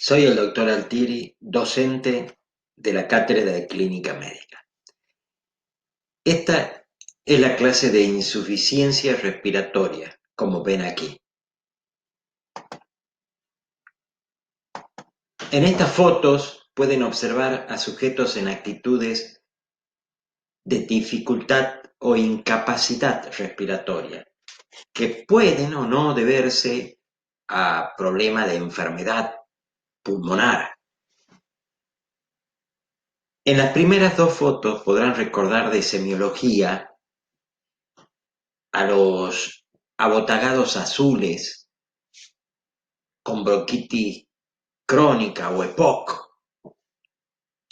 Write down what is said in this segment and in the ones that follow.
Soy el doctor Altieri, docente de la Cátedra de Clínica Médica. Esta es la clase de insuficiencia respiratoria, como ven aquí. En estas fotos pueden observar a sujetos en actitudes de dificultad o incapacidad respiratoria, que pueden o no deberse a problemas de enfermedad pulmonar. En las primeras dos fotos podrán recordar de semiología a los abotagados azules con bronquitis crónica o EPOC,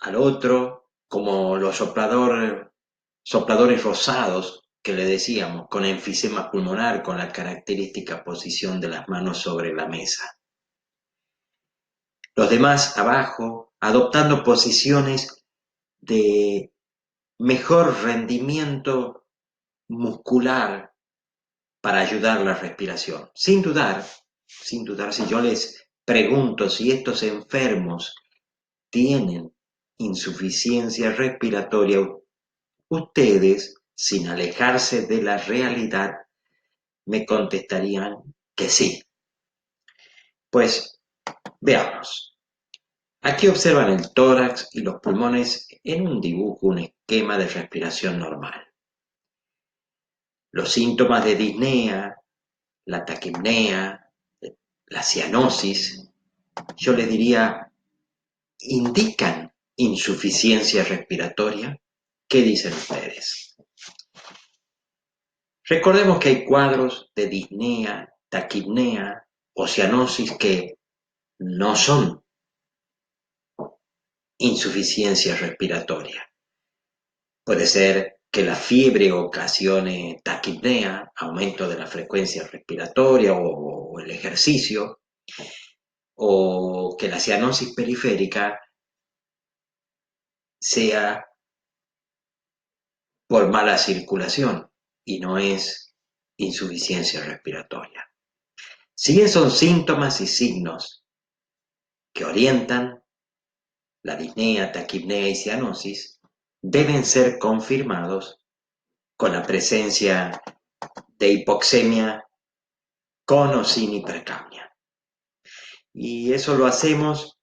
al otro como los sopladores rosados que le decíamos, con enfisema pulmonar, con la característica posición de las manos sobre la mesa. Los demás abajo, adoptando posiciones de mejor rendimiento muscular para ayudar la respiración. Sin dudar, si yo les pregunto si estos enfermos tienen insuficiencia respiratoria, ustedes, sin alejarse de la realidad, me contestarían que sí. Pues veamos. Aquí observan el tórax y los pulmones en un dibujo, un esquema de respiración normal. Los síntomas de disnea, la taquipnea, la cianosis, yo les diría, indican insuficiencia respiratoria. ¿Qué dicen ustedes? Recordemos que hay cuadros de disnea, taquipnea o cianosis que no son insuficiencia respiratoria. Puede ser que la fiebre ocasione taquipnea, aumento de la frecuencia respiratoria o el ejercicio, o que la cianosis periférica sea por mala circulación y no es insuficiencia respiratoria. Si bien son síntomas y signos que orientan la disnea, taquipnea y cianosis, deben ser confirmados con la presencia de hipoxemia con o sin hipercapnia. Y eso lo hacemos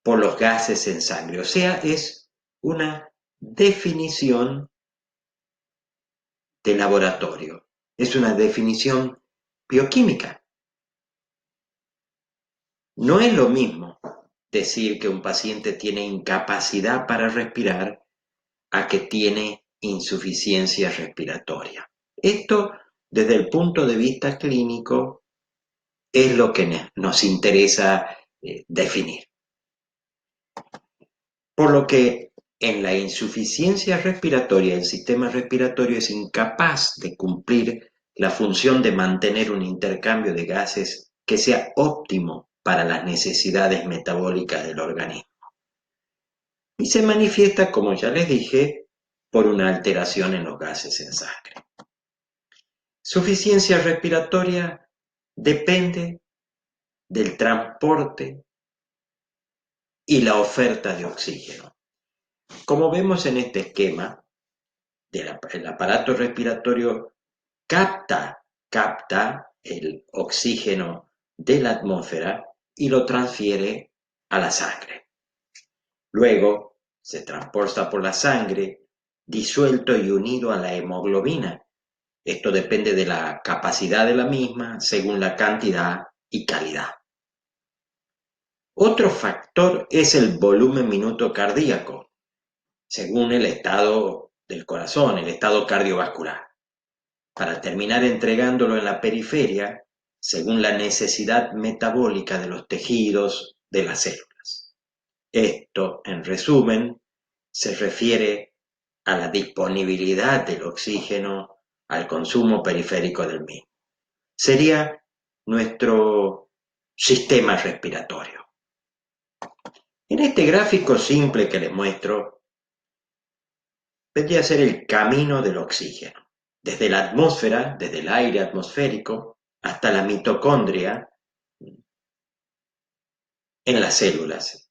por los gases en sangre, o sea, es una definición de laboratorio, es una definición bioquímica. No es lo mismo decir que un paciente tiene incapacidad para respirar a que tiene insuficiencia respiratoria. Esto, desde el punto de vista clínico, es lo que nos interesa definir. Por lo que en la insuficiencia respiratoria, el sistema respiratorio es incapaz de cumplir la función de mantener un intercambio de gases que sea óptimo para las necesidades metabólicas del organismo. Y se manifiesta, como ya les dije, por una alteración en los gases en sangre. Suficiencia respiratoria depende del transporte y la oferta de oxígeno. Como vemos en este esquema, el aparato respiratorio capta el oxígeno de la atmósfera y lo transfiere a la sangre. Luego se transporta por la sangre disuelto y unido a la hemoglobina. Esto depende de la capacidad de la misma según la cantidad y calidad. Otro factor es el volumen minuto cardíaco, según el estado del corazón, el estado cardiovascular, para terminar entregándolo en la periferia según la necesidad metabólica de los tejidos de las células. Esto, en resumen, se refiere a la disponibilidad del oxígeno al consumo periférico del mismo. Sería nuestro sistema respiratorio. En este gráfico simple que les muestro, vendría a ser el camino del oxígeno, desde la atmósfera, desde el aire atmosférico, hasta la mitocondria, en las células.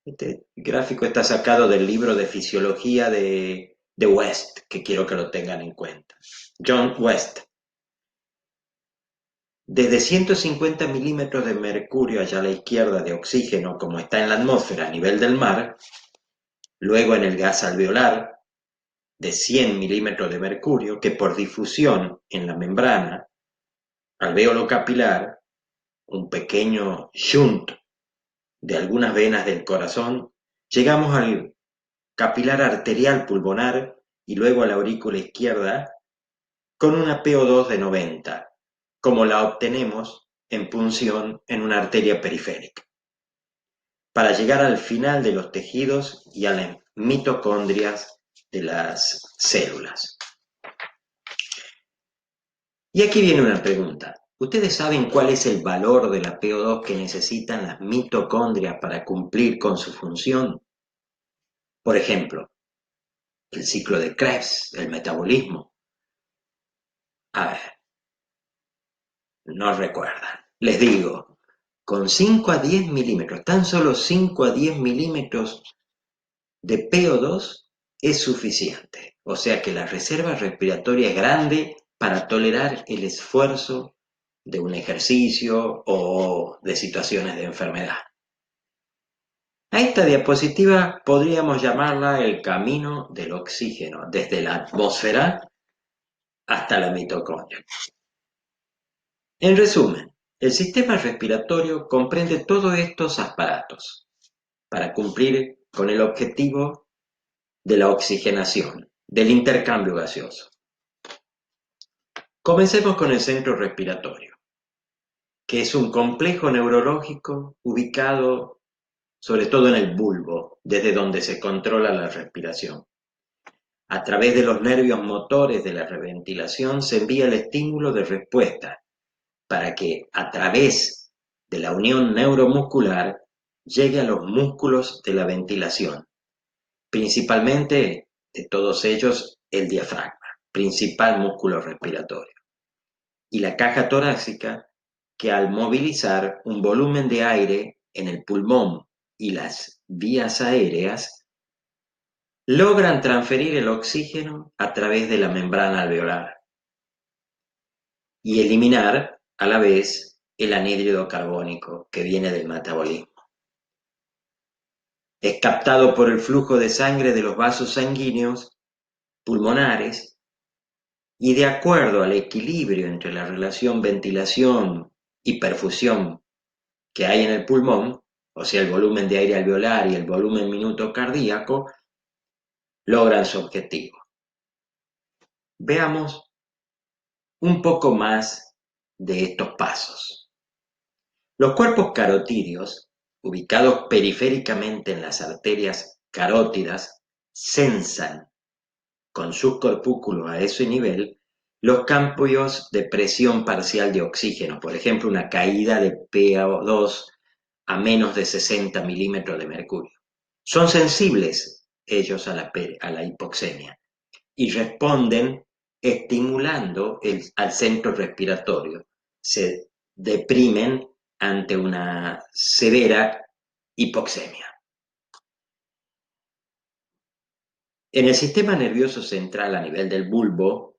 Este gráfico está sacado del libro de fisiología de West, que quiero que lo tengan en cuenta. John West. Desde 150 milímetros de mercurio allá a la izquierda de oxígeno, como está en la atmósfera a nivel del mar, luego en el gas alveolar, de 100 milímetros de mercurio, que por difusión en la membrana, alvéolo capilar, un pequeño shunt de algunas venas del corazón, llegamos al capilar arterial pulmonar y luego a la aurícula izquierda con una PO2 de 90, como la obtenemos en punción en una arteria periférica, para llegar al final de los tejidos y a las mitocondrias de las células. Y aquí viene una pregunta. ¿Ustedes saben cuál es el valor de la PO2 que necesitan las mitocondrias para cumplir con su función? Por ejemplo, el ciclo de Krebs, el metabolismo. A ver, no recuerdan. Les digo, con 5 a 10 milímetros, tan solo 5 a 10 milímetros de PO2 es suficiente. O sea que la reserva respiratoria es grande para tolerar el esfuerzo de un ejercicio o de situaciones de enfermedad. A esta diapositiva podríamos llamarla el camino del oxígeno, desde la atmósfera hasta la mitocondria. En resumen, el sistema respiratorio comprende todos estos aparatos para cumplir con el objetivo de la oxigenación, del intercambio gaseoso. Comencemos con el centro respiratorio, que es un complejo neurológico ubicado sobre todo en el bulbo, desde donde se controla la respiración. A través de los nervios motores de la reventilación se envía el estímulo de respuesta para que, a través de la unión neuromuscular, llegue a los músculos de la ventilación, principalmente de todos ellos el diafragma, principal músculo respiratorio, y la caja torácica, que al movilizar un volumen de aire en el pulmón y las vías aéreas, logran transferir el oxígeno a través de la membrana alveolar y eliminar a la vez el anhídrido carbónico que viene del metabolismo. Es captado por el flujo de sangre de los vasos sanguíneos pulmonares y, de acuerdo al equilibrio entre la relación ventilación y perfusión que hay en el pulmón, o sea, el volumen de aire alveolar y el volumen minuto cardíaco, logran su objetivo. Veamos un poco más de estos pasos. Los cuerpos carotídeos, ubicados periféricamente en las arterias carótidas, sensan con sus corpúsculos a ese nivel los cambios de presión parcial de oxígeno, por ejemplo, una caída de PO2 a menos de 60 milímetros de mercurio. Son sensibles ellos a la hipoxemia y responden estimulando al centro respiratorio. Se deprimen ante una severa hipoxemia. En el sistema nervioso central a nivel del bulbo,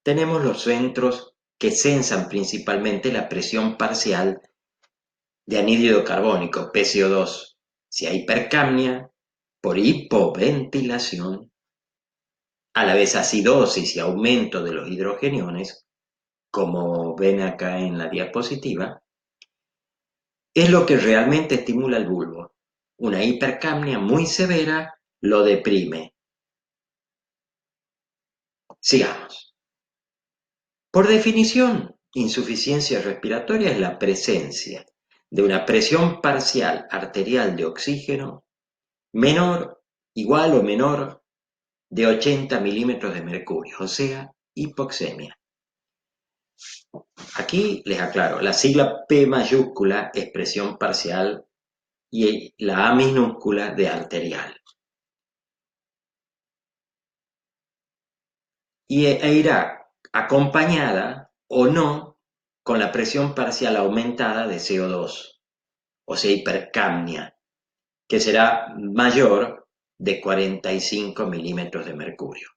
tenemos los centros que sensan principalmente la presión parcial de anhídrido carbónico, PCO2, si hay hipercapnia por hipoventilación, a la vez acidosis y aumento de los hidrogeniones, como ven acá en la diapositiva, es lo que realmente estimula el bulbo. Una hipercapnia muy severa lo deprime. Sigamos. Por definición, insuficiencia respiratoria es la presencia de una presión parcial arterial de oxígeno menor, igual o menor de 80 milímetros de mercurio, o sea, hipoxemia. Aquí les aclaro, la sigla P mayúscula es presión parcial y la A minúscula de arterial. E irá acompañada o no con la presión parcial aumentada de CO2. o sea, hipercapnia, que será mayor de 45 milímetros de mercurio.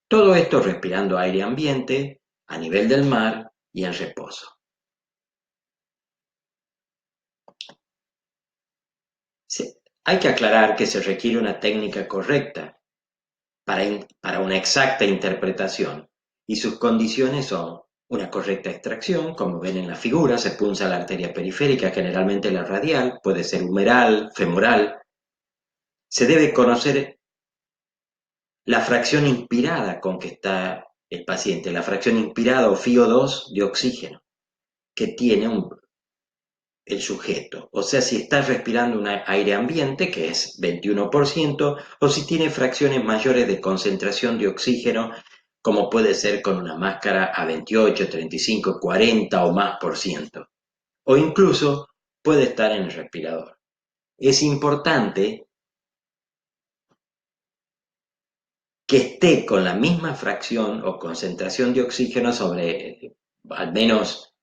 Todo esto respirando aire ambiente, a nivel del mar y en reposo. Hay que aclarar que se requiere una técnica correcta para una exacta interpretación, y sus condiciones son una correcta extracción, como ven en la figura, se punza la arteria periférica, generalmente la radial, puede ser humeral, femoral. Se debe conocer la fracción inspirada con que está el paciente, la fracción inspirada o FiO2 de oxígeno que tiene el sujeto. O sea, si está respirando un aire ambiente, que es 21%, o si tiene fracciones mayores de concentración de oxígeno, como puede ser con una máscara a 28, 35, 40 o más por ciento. O incluso puede estar en el respirador. Es importante que esté con la misma fracción o concentración de oxígeno sobre al menos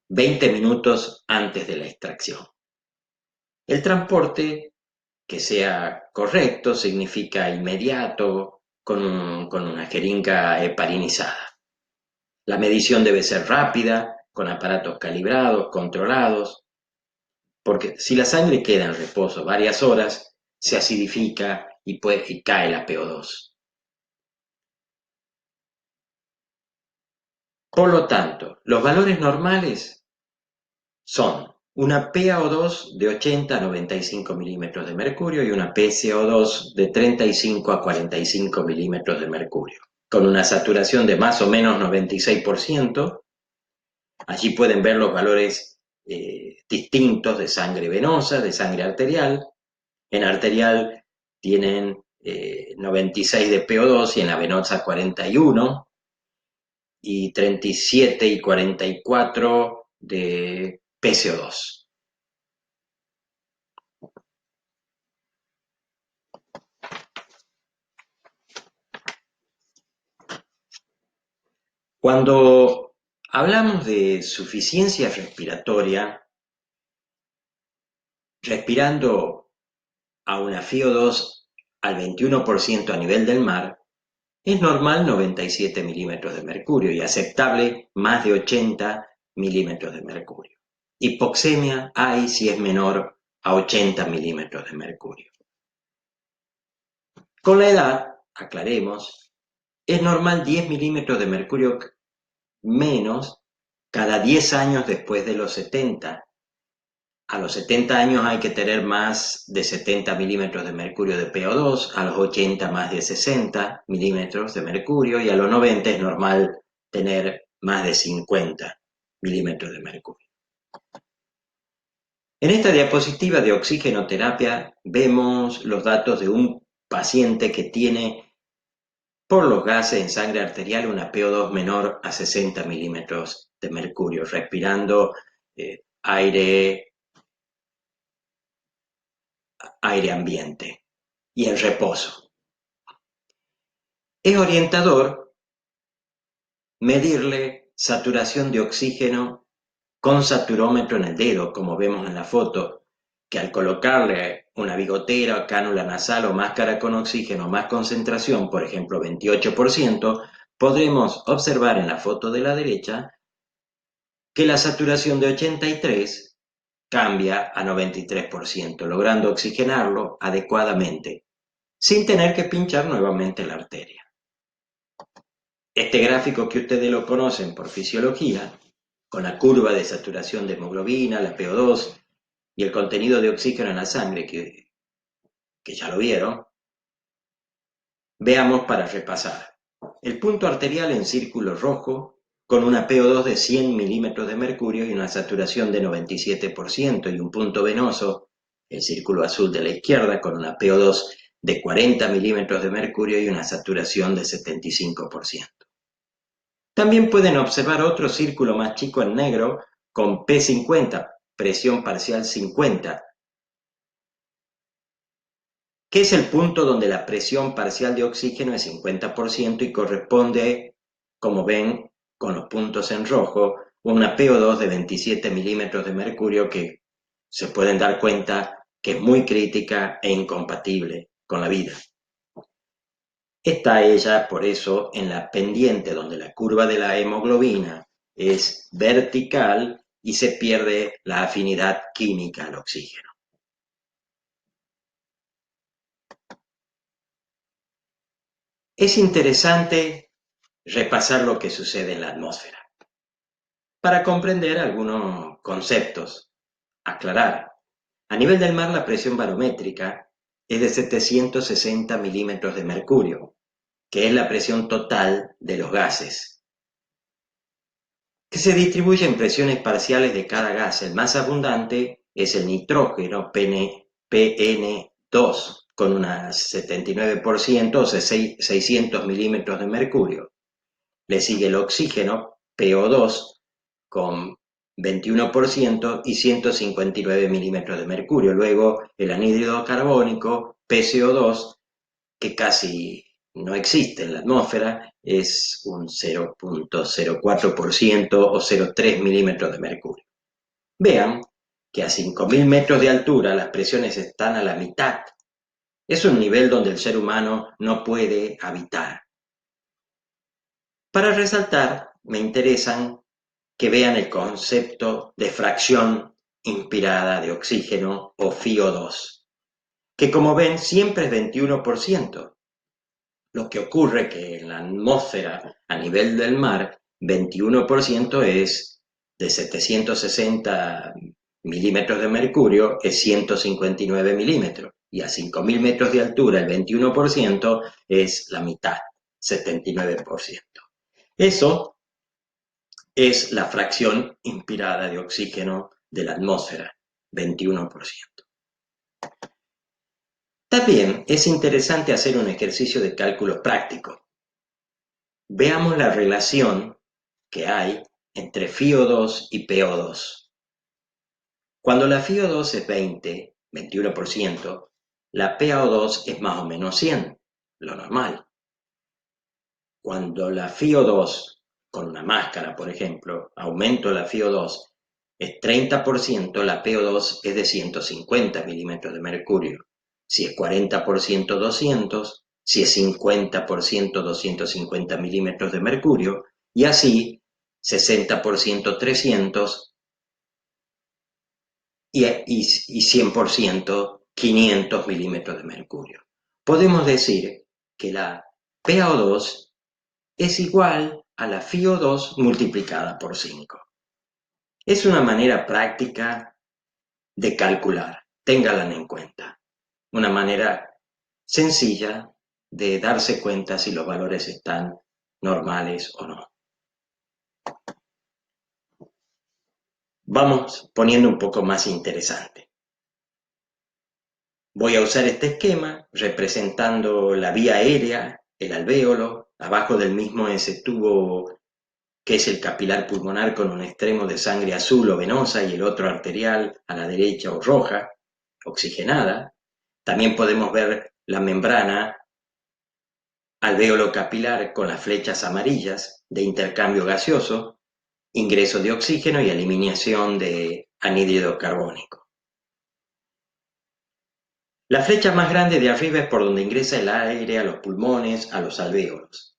20 minutos antes de la extracción. El transporte que sea correcto significa inmediato con una jeringa heparinizada. La medición debe ser rápida, con aparatos calibrados, controlados, porque si la sangre queda en reposo varias horas, se acidifica y cae la PO2. Por lo tanto, los valores normales son una PaO2 de 80 a 95 milímetros de mercurio y una PCO2 de 35 a 45 milímetros de mercurio, con una saturación de más o menos 96%. Allí pueden ver los valores distintos de sangre venosa, de sangre arterial. En arterial tienen 96 de PO2 y en la venosa 41, y 37 y 44 de PCO2. Cuando hablamos de suficiencia respiratoria, respirando a una FiO2 al 21% a nivel del mar, es normal 97 milímetros de mercurio y aceptable más de 80 milímetros de mercurio. Hipoxemia hay si es menor a 80 milímetros de mercurio. Con la edad, aclaremos, es normal 10 milímetros de mercurio menos cada 10 años después de los 70. A los 70 años hay que tener más de 70 milímetros de mercurio de PO2, a los 80 más de 60 milímetros de mercurio y a los 90 es normal tener más de 50 milímetros de mercurio. En esta diapositiva de oxigenoterapia vemos los datos de un paciente que tiene por los gases en sangre arterial una PO2 menor a 60 milímetros de mercurio, respirando aire ambiente y en reposo. Es orientador medirle saturación de oxígeno con saturómetro en el dedo, como vemos en la foto, que al colocarle una bigotera, cánula nasal o máscara con oxígeno más concentración, por ejemplo 28%, podremos observar en la foto de la derecha que la saturación de 83 cambia a 93%, logrando oxigenarlo adecuadamente, sin tener que pinchar nuevamente la arteria. Este gráfico que ustedes lo conocen por fisiología, con la curva de saturación de hemoglobina, la PO2 y el contenido de oxígeno en la sangre, que ya lo vieron, veamos para repasar. El punto arterial en círculo rojo, con una PO2 de 100 milímetros de mercurio y una saturación de 97%, y un punto venoso, el círculo azul de la izquierda, con una PO2 de 40 milímetros de mercurio y una saturación de 75%. También pueden observar otro círculo más chico en negro con P50, presión parcial 50, que es el punto donde la presión parcial de oxígeno es 50% y corresponde, como ven con los puntos en rojo, a una PO2 de 27 milímetros de mercurio, que se pueden dar cuenta que es muy crítica e incompatible con la vida. Está ella, por eso, en la pendiente donde la curva de la hemoglobina es vertical y se pierde la afinidad química al oxígeno. Es interesante repasar lo que sucede en la atmósfera para comprender algunos conceptos. Aclarar. A nivel del mar, la presión barométrica es de 760 milímetros de mercurio, que es la presión total de los gases, que se distribuye en presiones parciales de cada gas. El más abundante es el nitrógeno, PN2, con un 79%, o sea, 600 milímetros de mercurio. Le sigue el oxígeno, PO2, con 21% y 159 milímetros de mercurio. Luego el anhídrido carbónico, PCO2, que casi no existe en la atmósfera, es un 0,04% o 0,3 milímetros de mercurio. Vean que a 5.000 metros de altura las presiones están a la mitad. Es un nivel donde el ser humano no puede habitar. Para resaltar, me interesan que vean el concepto de fracción inspirada de oxígeno o FiO2, que como ven siempre es 21%. Lo que ocurre que en la atmósfera a nivel del mar, 21% es de 760 milímetros de mercurio, es 159 milímetros. Y a 5.000 metros de altura, el 21% es la mitad, 79%. Eso es la fracción inspirada de oxígeno de la atmósfera, 21%. También es interesante hacer un ejercicio de cálculo práctico. Veamos la relación que hay entre FiO2 y PO2. Cuando la FiO2 es 21%, la PO2 es más o menos 100, lo normal. Cuando la FiO2, con una máscara, por ejemplo, aumento la FiO2, es 30%, la PO2 es de 150 milímetros de mercurio. Si es 40%, 200, si es 50%, 250 milímetros de mercurio, y así 60%, 300, y 100%, 500 milímetros de mercurio. Podemos decir que la PO2 es igual a la FiO2 multiplicada por 5. Es una manera práctica de calcular, ténganla en cuenta. Una manera sencilla de darse cuenta si los valores están normales o no. Vamos poniendo un poco más interesante. Voy a usar este esquema representando la vía aérea, el alvéolo, abajo del mismo ese tubo que es el capilar pulmonar con un extremo de sangre azul o venosa y el otro arterial a la derecha o roja, oxigenada. También podemos ver la membrana alvéolo capilar con las flechas amarillas de intercambio gaseoso, ingreso de oxígeno y eliminación de anhídrido carbónico. La flecha más grande de arriba es por donde ingresa el aire a los pulmones, a los alvéolos.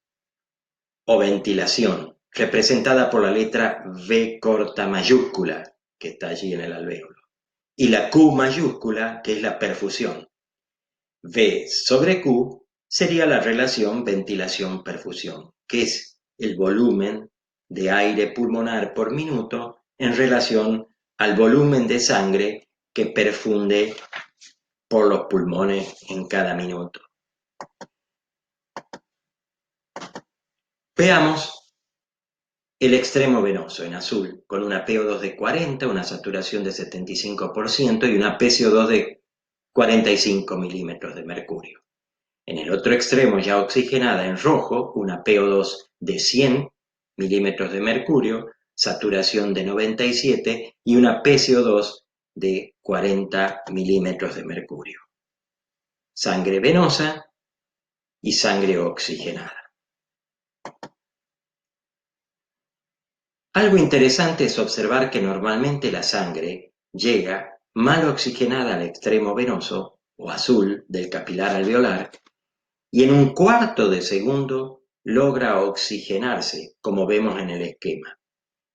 O ventilación, representada por la letra V corta mayúscula, que está allí en el alvéolo. Y la Q mayúscula, que es la perfusión. V sobre Q sería la relación ventilación-perfusión, que es el volumen de aire pulmonar por minuto en relación al volumen de sangre que perfunde por los pulmones en cada minuto. Veamos el extremo venoso en azul, con una PO2 de 40, una saturación de 75% y una PCO2 de 45 milímetros de mercurio. En el otro extremo, ya oxigenada en rojo, una PO2 de 100 milímetros de mercurio, saturación de 97 y una PCO2 de 40 milímetros de mercurio. Sangre venosa y sangre oxigenada. Algo interesante es observar que normalmente la sangre llega mal oxigenada al extremo venoso o azul del capilar alveolar y en un cuarto de segundo logra oxigenarse, como vemos en el esquema,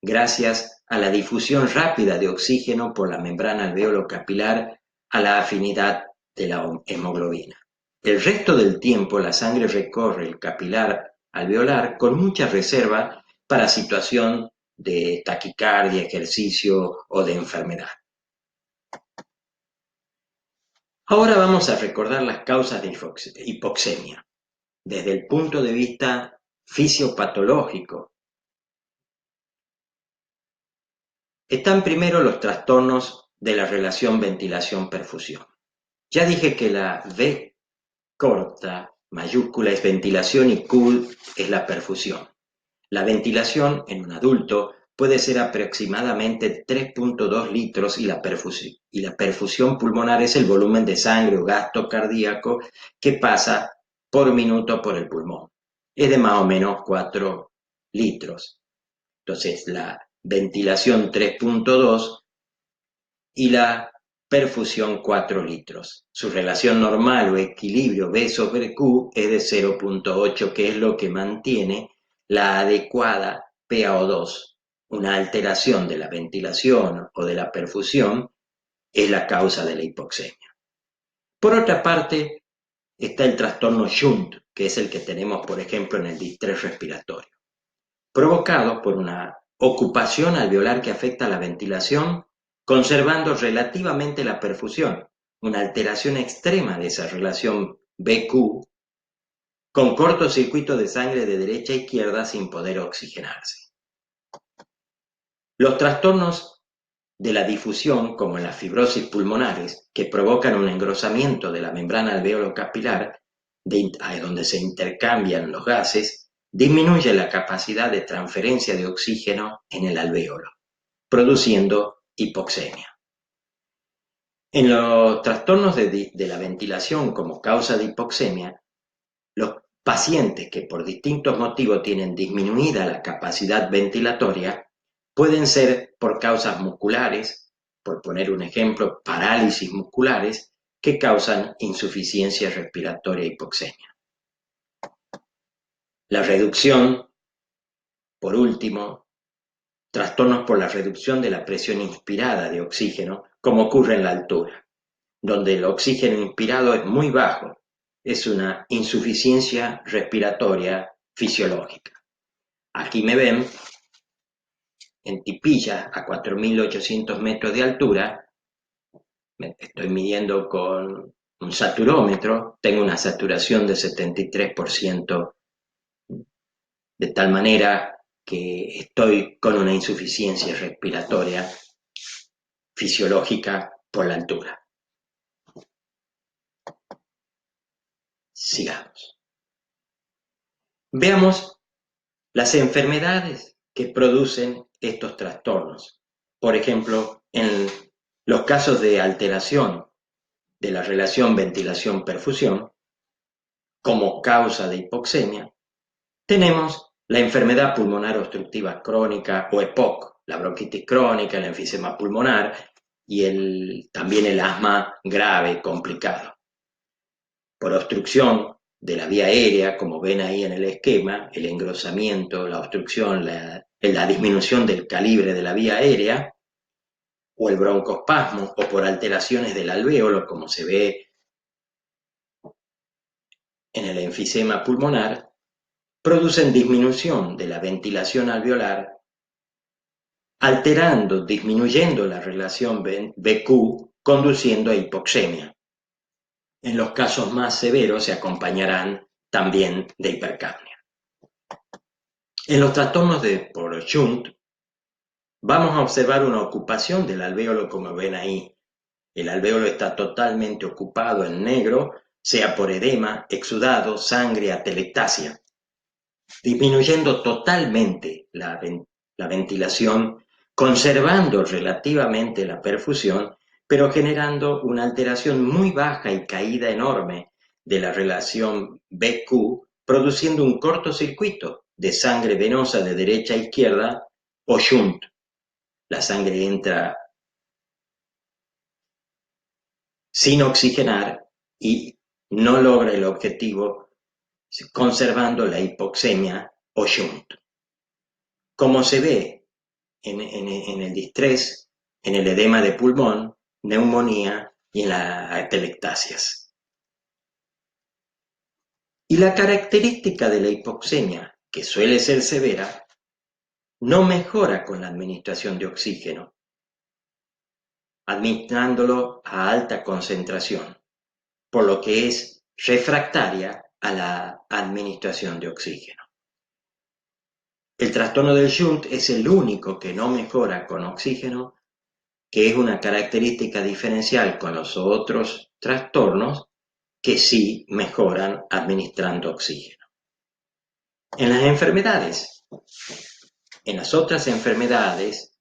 gracias a la difusión rápida de oxígeno por la membrana alveolo-capilar a la afinidad de la hemoglobina. El resto del tiempo la sangre recorre el capilar alveolar con mucha reserva para situación de taquicardia, ejercicio o de enfermedad. Ahora vamos a recordar las causas de hipoxemia desde el punto de vista fisiopatológico. Están primero los trastornos de la relación ventilación-perfusión. Ya dije que la V corta mayúscula es ventilación y Q es la perfusión. La ventilación en un adulto puede ser aproximadamente 3.2 litros y la perfusión pulmonar es el volumen de sangre o gasto cardíaco que pasa por minuto por el pulmón. Es de más o menos 4 litros. Entonces, la ventilación 3.2 y la perfusión 4 litros. Su relación normal o equilibrio V sobre Q es de 0.8, que es lo que mantiene la adecuada PaO2. Una alteración de la ventilación o de la perfusión es la causa de la hipoxemia. Por otra parte, está el trastorno Shunt, que es el que tenemos, por ejemplo, en el distrés respiratorio, provocado por una ocupación alveolar que afecta a la ventilación, conservando relativamente la perfusión, una alteración extrema de esa relación BQ, con cortocircuito de sangre de derecha a izquierda sin poder oxigenarse. Los trastornos de la difusión, como las fibrosis pulmonares, que provocan un engrosamiento de la membrana alveolo-capilar, donde se intercambian los gases, disminuye la capacidad de transferencia de oxígeno en el alvéolo, produciendo hipoxemia. En los trastornos de la ventilación como causa de hipoxemia, los pacientes que por distintos motivos tienen disminuida la capacidad ventilatoria pueden ser por causas musculares, por poner un ejemplo, parálisis musculares, que causan insuficiencia respiratoria e hipoxemia. La reducción, por último, trastornos por la reducción de la presión inspirada de oxígeno, como ocurre en la altura, donde el oxígeno inspirado es muy bajo, es una insuficiencia respiratoria fisiológica. Aquí me ven en Tipilla, a 4.800 metros de altura, me estoy midiendo con un saturómetro, tengo una saturación de 73%, de tal manera que estoy con una insuficiencia respiratoria fisiológica por la altura. Sigamos. Veamos las enfermedades que producen estos trastornos. Por ejemplo, en los casos de alteración de la relación ventilación-perfusión, como causa de hipoxemia, tenemos la enfermedad pulmonar obstructiva crónica o EPOC, la bronquitis crónica, el enfisema pulmonar y también el asma grave complicado. Por obstrucción de la vía aérea, como ven ahí en el esquema, el engrosamiento, la obstrucción, la disminución del calibre de la vía aérea, o el broncoespasmo, o por alteraciones del alvéolo, como se ve en el enfisema pulmonar, producen disminución de la ventilación alveolar, disminuyendo la relación BQ, conduciendo a hipoxemia. En los casos más severos se acompañarán también de hipercapnia. En los trastornos por Shunt, vamos a observar una ocupación del alvéolo, como ven ahí. El alvéolo está totalmente ocupado en negro, sea por edema, exudado, sangre, atelectasia, disminuyendo totalmente la ventilación, conservando relativamente la perfusión, pero generando una alteración muy baja y caída enorme de la relación BQ, produciendo un cortocircuito de sangre venosa de derecha a izquierda o shunt. La sangre entra sin oxigenar y no logra el objetivo conservando la hipoxemia o shunt. Como se ve en el distrés, en el edema de pulmón, neumonía y en las atelectasias. Y la característica de la hipoxemia, que suele ser severa, no mejora con la administración de oxígeno, administrándolo a alta concentración, por lo que es refractaria a la administración de oxígeno. El trastorno del shunt es el único que no mejora con oxígeno, que es una característica diferencial con los otros trastornos que sí mejoran administrando oxígeno. En las otras enfermedades,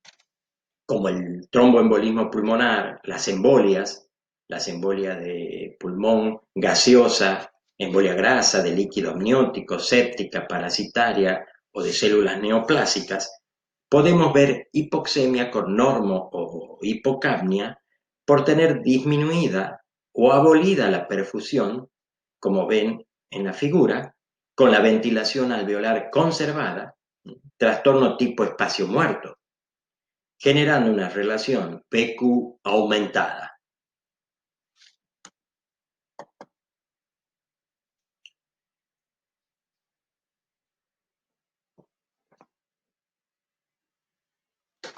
como el tromboembolismo pulmonar, las embolias de pulmón gaseosa, embolia grasa, de líquido amniótico, séptica, parasitaria o de células neoplásicas, podemos ver hipoxemia con normo o hipocapnia por tener disminuida o abolida la perfusión, como ven en la figura, con la ventilación alveolar conservada, trastorno tipo espacio muerto, generando una relación PQ aumentada.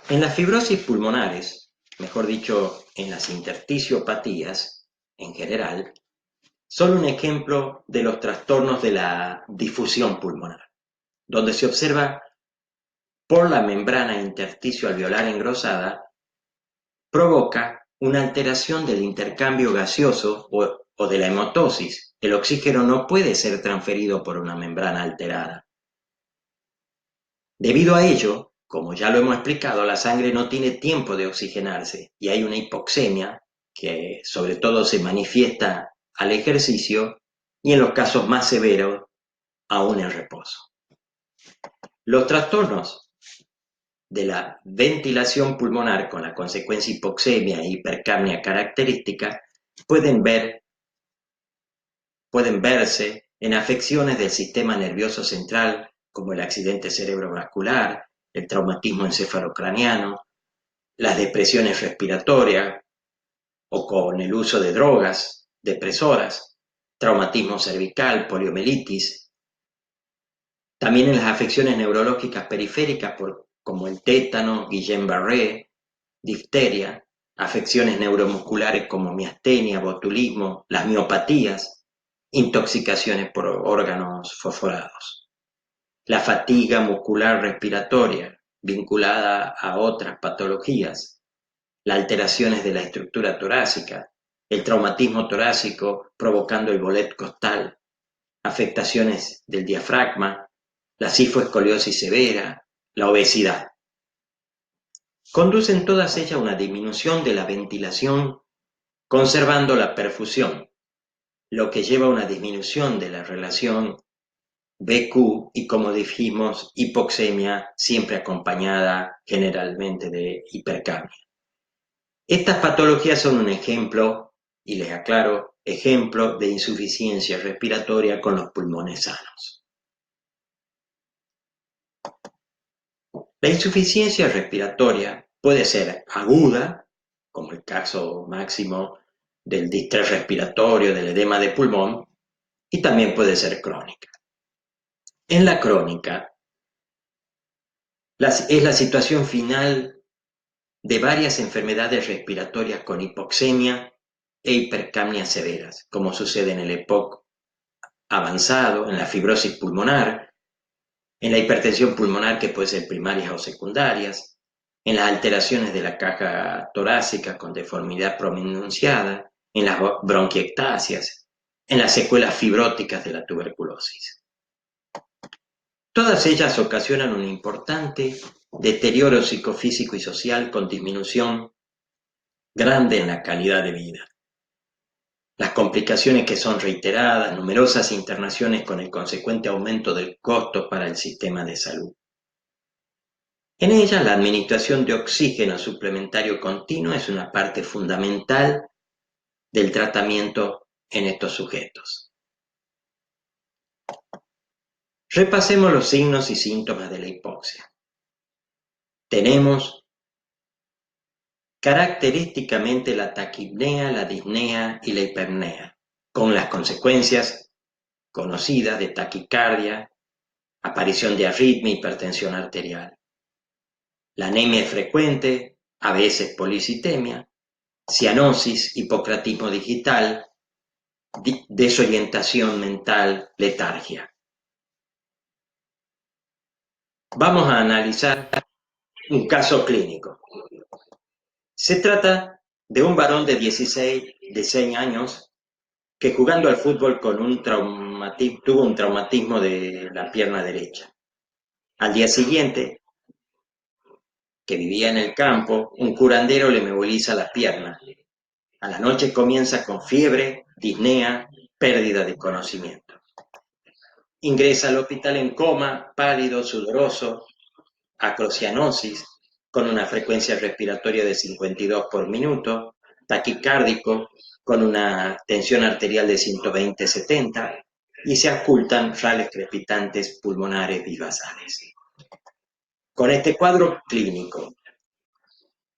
En las fibrosis pulmonares, mejor dicho, en las intersticiopatías en general, son un ejemplo de los trastornos de la difusión pulmonar, donde se observa por la membrana intersticio alveolar engrosada, provoca una alteración del intercambio gaseoso o de la hemotosis. El oxígeno no puede ser transferido por una membrana alterada. Debido a ello, como ya lo hemos explicado, la sangre no tiene tiempo de oxigenarse y hay una hipoxemia que sobre todo se manifiesta al ejercicio y en los casos más severos, aún en reposo. Los trastornos de la ventilación pulmonar con la consecuencia hipoxemia e hipercapnia característica pueden verse en afecciones del sistema nervioso central como el accidente cerebrovascular, el traumatismo encefalocraniano, las depresiones respiratorias o con el uso de drogas depresoras, traumatismo cervical, poliomielitis, también en las afecciones neurológicas periféricas como el tétano, Guillain-Barré, difteria, afecciones neuromusculares como miastenia, botulismo, las miopatías, intoxicaciones por órganos fosforados. La fatiga muscular respiratoria vinculada a otras patologías, las alteraciones de la estructura torácica, el traumatismo torácico provocando el bolet costal, afectaciones del diafragma, la cifoescoliosis severa, la obesidad. Conducen todas ellas a una disminución de la ventilación conservando la perfusión, lo que lleva a una disminución de la relación BQ y, como dijimos, hipoxemia siempre acompañada generalmente de hipercapnia. Estas patologías son un ejemplo, y les aclaro, ejemplo de insuficiencia respiratoria con los pulmones sanos. La insuficiencia respiratoria puede ser aguda, como el caso máximo del distrés respiratorio, del edema de pulmón, y también puede ser crónica. En la crónica, es la situación final de varias enfermedades respiratorias con hipoxemia e hipercapnia severas, como sucede en el EPOC avanzado, en la fibrosis pulmonar, en la hipertensión pulmonar que puede ser primarias o secundarias, en las alteraciones de la caja torácica con deformidad pronunciada, en las bronquiectasias, en las secuelas fibróticas de la tuberculosis. Todas ellas ocasionan un importante deterioro psicofísico y social con disminución grande en la calidad de vida. Las complicaciones que son reiteradas, numerosas internaciones con el consecuente aumento del costo para el sistema de salud. En ella, la administración de oxígeno suplementario continuo es una parte fundamental del tratamiento en estos sujetos. Repasemos los signos y síntomas de la hipoxia. Tenemos característicamente la taquipnea, la disnea y la hiperpnea, con las consecuencias conocidas de taquicardia, aparición de arritmia, hipertensión arterial. La anemia es frecuente, a veces policitemia, cianosis, hipocratismo digital, desorientación mental, letargia. Vamos a analizar un caso clínico. Se trata de un varón de 6 años que jugando al fútbol tuvo un traumatismo de la pierna derecha. Al día siguiente, que vivía en el campo, un curandero le emboliza la pierna. A la noche comienza con fiebre, disnea, pérdida de conocimiento. Ingresa al hospital en coma, pálido, sudoroso, acrocianosis, con una frecuencia respiratoria de 52 por minuto, taquicárdico, con una tensión arterial de 120/70, y se ocultan rales crepitantes pulmonares bivasales. Con este cuadro clínico,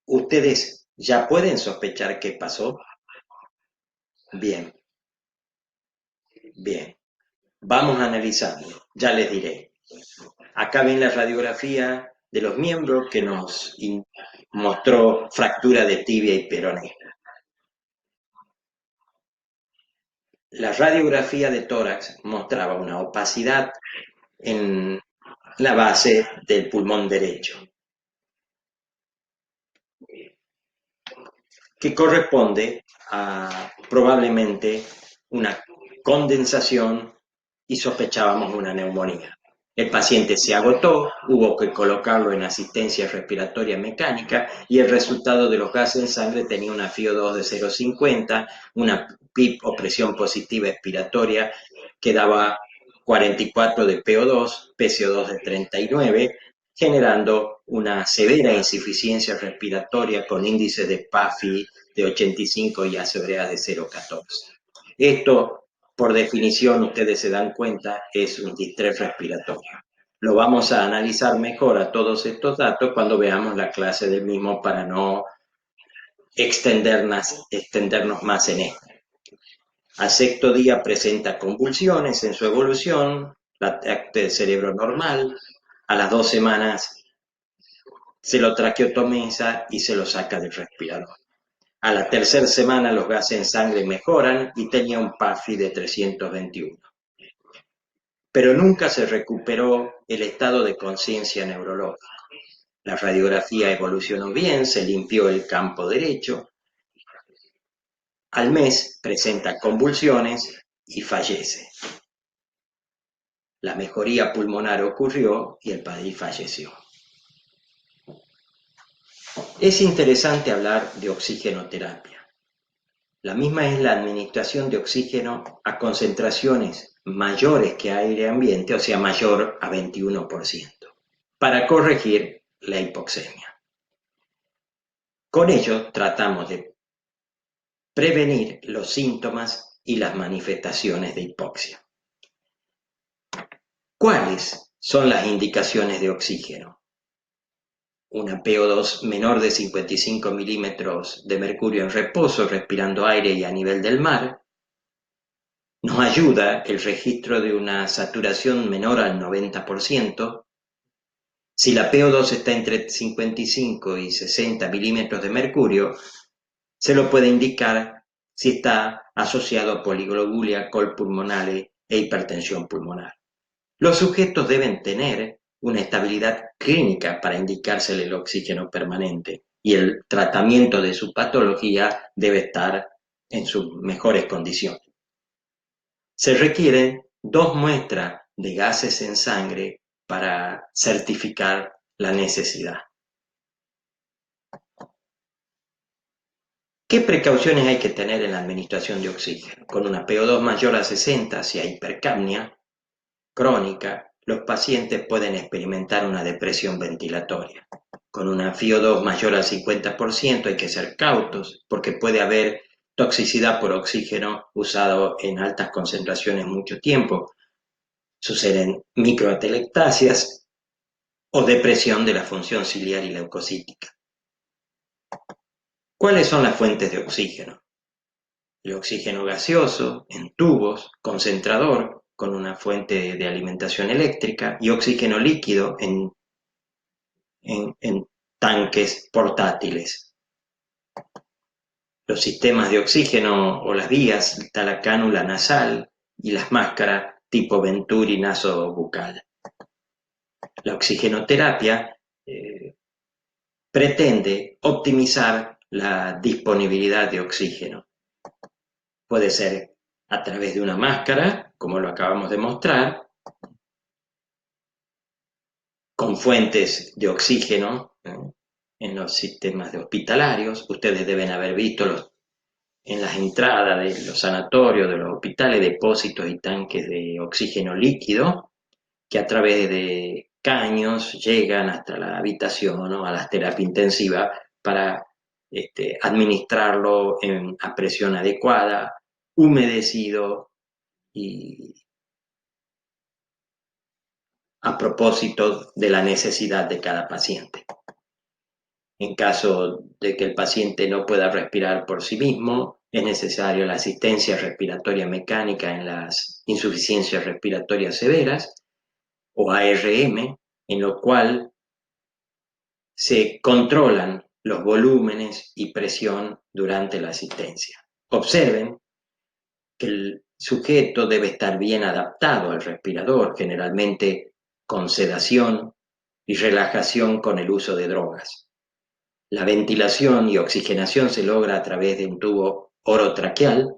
¿ustedes ya pueden sospechar qué pasó? Bien, bien. Vamos analizando, ya les diré. Acá ven la radiografía de los miembros que nos mostró fractura de tibia y peroné. La radiografía de tórax mostraba una opacidad en la base del pulmón derecho, que corresponde a probablemente una condensación y sospechábamos una neumonía. El paciente se agotó, hubo que colocarlo en asistencia respiratoria mecánica y el resultado de los gases en sangre tenía una FiO2 de 0,50, una PIP o presión positiva expiratoria que daba 44 de PO2, PCO2 de 39, generando una severa insuficiencia respiratoria con índice de PAFI de 85 y ACVR de 0,14. Esto, por definición, ustedes se dan cuenta, es un distrés respiratorio. Lo vamos a analizar mejor a todos estos datos cuando veamos la clase del mismo para no extendernos más en esto. Al sexto día presenta convulsiones en su evolución, la del cerebro normal. A las 2 semanas se lo traqueotomiza y se lo saca del respirador. A la tercera semana los gases en sangre mejoran y tenía un PAFI de 321. Pero nunca se recuperó el estado de conciencia neurológico. La radiografía evolucionó bien, se limpió el campo derecho. Al mes presenta convulsiones y fallece. La mejoría pulmonar ocurrió y el padre falleció. Es interesante hablar de oxigenoterapia. La misma es la administración de oxígeno a concentraciones mayores que aire ambiente, o sea, mayor a 21%, para corregir la hipoxemia. Con ello tratamos de prevenir los síntomas y las manifestaciones de hipoxia. ¿Cuáles son las indicaciones de oxígeno? Una PO2 menor de 55 milímetros de mercurio en reposo, respirando aire y a nivel del mar. Nos ayuda el registro de una saturación menor al 90%. Si la PO2 está entre 55 y 60 milímetros de mercurio, se lo puede indicar si está asociado a poliglobulia, col pulmonale e hipertensión pulmonar. Los sujetos deben tener una estabilidad clínica para indicársele el oxígeno permanente y el tratamiento de su patología debe estar en sus mejores condiciones. Se requieren 2 muestras de gases en sangre para certificar la necesidad. ¿Qué precauciones hay que tener en la administración de oxígeno? Con una PO2 mayor a 60, si hay hipercapnia crónica, los pacientes pueden experimentar una depresión ventilatoria. Con una FiO2 mayor al 50% hay que ser cautos porque puede haber toxicidad por oxígeno usado en altas concentraciones mucho tiempo. Suceden microatelectasias o depresión de la función ciliar y leucocítica. ¿Cuáles son las fuentes de oxígeno? El oxígeno gaseoso en tubos, concentrador, con una fuente de alimentación eléctrica, y oxígeno líquido en tanques portátiles. Los sistemas de oxígeno o las vías, está la cánula nasal y las máscaras tipo Venturi nasobucal. La oxigenoterapia pretende optimizar la disponibilidad de oxígeno. Puede ser a través de una máscara, como lo acabamos de mostrar, con fuentes de oxígeno en los sistemas de hospitalarios. Ustedes deben haber visto en las entradas de los sanatorios, de los hospitales, depósitos y tanques de oxígeno líquido que a través de caños llegan hasta la habitación, ¿no? A las terapias intensivas para administrarlo a presión adecuada, humedecido y a propósito de la necesidad de cada paciente. En caso de que el paciente no pueda respirar por sí mismo, es necesaria la asistencia respiratoria mecánica en las insuficiencias respiratorias severas o ARM, en lo cual se controlan los volúmenes y presión durante la asistencia. Observen que el sujeto debe estar bien adaptado al respirador, generalmente con sedación y relajación con el uso de drogas. La ventilación y oxigenación se logra a través de un tubo orotraqueal.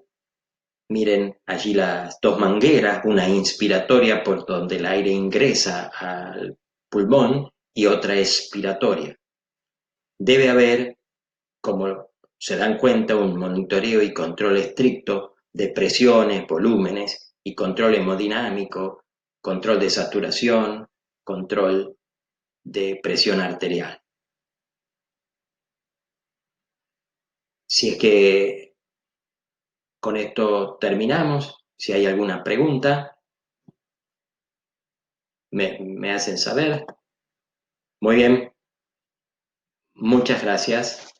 Miren allí las dos mangueras, una inspiratoria por donde el aire ingresa al pulmón y otra expiratoria. Debe haber, como se dan cuenta, un monitoreo y control estricto de presiones, volúmenes y control hemodinámico, control de saturación, control de presión arterial. Si es que con esto terminamos, si hay alguna pregunta, me hacen saber. Muy bien, muchas gracias.